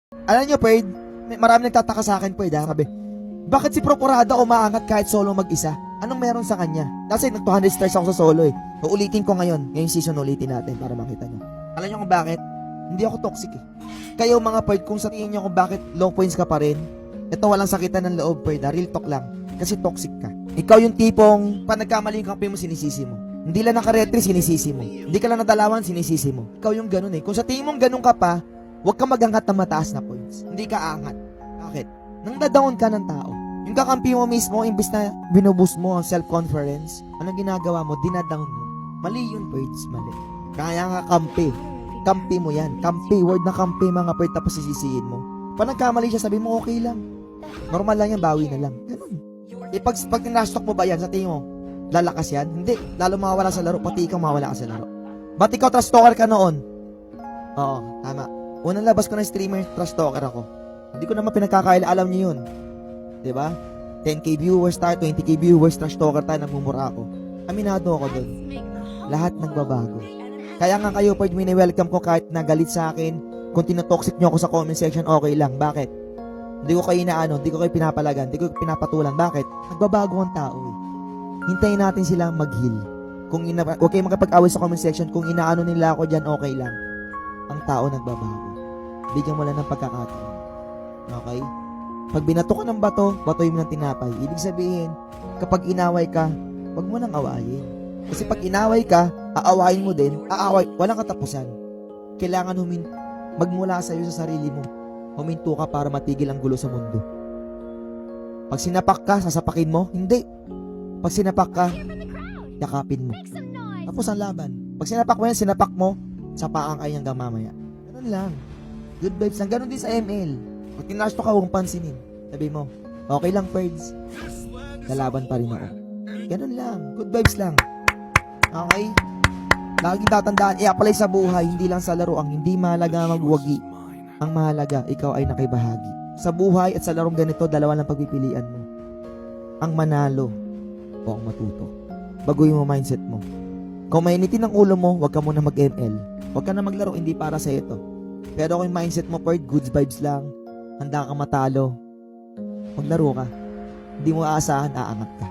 Alam nyo, Perd, marami nagtataka sa akin, Perd, ha? Sabi, bakit si Prokurada umaangat kahit solo mag-isa? Anong meron sa kanya? Kasi nag 200 stars ako sa solo eh. Uulitin ko ngayon. Ngayong season ulitin natin para makita nyo. Alam nyo kung bakit? Hindi ako toxic eh. Kayo mga Perd, kung sa tingin nyo kung bakit low points ka pa rin, ito walang sakitan ng loob, Perd, ha? Real talk lang. Kasi toxic ka. Ikaw yung tipong, pa nagkamali yung kampi mo, sinisisi mo. Hindi lang nakaretry, sinisisi mo. Hindi ka lang nadalawan, sinisisi mo. Ikaw yung ganun eh. Kung sa tingin mong ganun ka pa, huwag ka magangat ng mataas na points. Hindi ka angat. Bakit? Nang dadaon ka ng tao. Yung kakampi mo mismo, imbis na binuboost mo ang self-conference, anong ginagawa mo? Dinadown mo. Mali yun, Perds. Mali. Kaya nga kampi. Kampi mo yan. Kampi. Word na kampi, mga Perds, tapos sisisihin mo. Pag nagkamali siya, sabi mo, okay lang. Normal lang yan, bawi na lang. Ganun. Pag tinastok mo ba yan, sa tingin mo, lalakas yan? Hindi. Lalo mawawala sa laro, pati ikaw mawawala ka sa laro. Ba't ikaw trash talker ka noon? Oo, tama. Unang labas ko ng streamer, trash talker ako. Hindi ko naman pinagkakaila, alam niyo yun. Diba? 10k viewers tayo, 20k viewers, trash talker tayo, nagmumura ako. Aminado ako dun. Lahat nagbabago. Kaya nga kayo, Perd, welcome ko kahit nagalit sa akin. Kung tinotoxic nyo ako sa comment section, okay lang. Bakit? Hindi ko kayo hindi ko kayo pinapalagan, hindi ko pinapatulan. Bakit? Nagbabago ang tao eh. Hintayin natin sila mag-heal. Huwag kayo makapag-away sa comment section. Kung inaano nila ako dyan, okay lang. Ang tao nagbabago. Bigyan mo lang ng pagkakataon. Okay? Pag binato ka ng bato, batoy mo ng tinapay. Ibig sabihin, kapag inaway ka, huwag mo nang awayin. Kasi pag inaway ka, aawayin mo din, walang katapusan. Kailangan magmula sa iyo sa sarili mo. Huminto ka para matigil ang gulo sa mundo. Pag sinapak ka, sasapakin mo? Hindi. Pag sinapak ka, yakapin mo. Tapos ang laban. Pag sinapak mo yan, sinapak mo, sapaan kayo hanggang mamaya. Ganun lang. Good vibes lang. Ganun din sa ML. Pag tinashto ka, huwag pansinin. Sabi mo, okay lang, Perds. Lalaban pa rin ako. Ganun lang. Good vibes lang. Okay? Laging tatandaan, i-apply sa buhay, hindi lang sa laro. Ang hindi mahalaga magwagi. Ang mahalaga, ikaw ay nakibahagi. Sa buhay at sa larong ganito, dalawa lang pagpipilian mo. Ang manalo o ang matuto. Baguhin mo mindset mo. Kung mainitin ang ulo mo, huwag ka muna mag-ML. Huwag ka na maglaro, hindi para sa ito. Pero kung mindset mo, Perd, good vibes lang, handa ka matalo, maglaro ka. Hindi mo aasahan, aangat ka.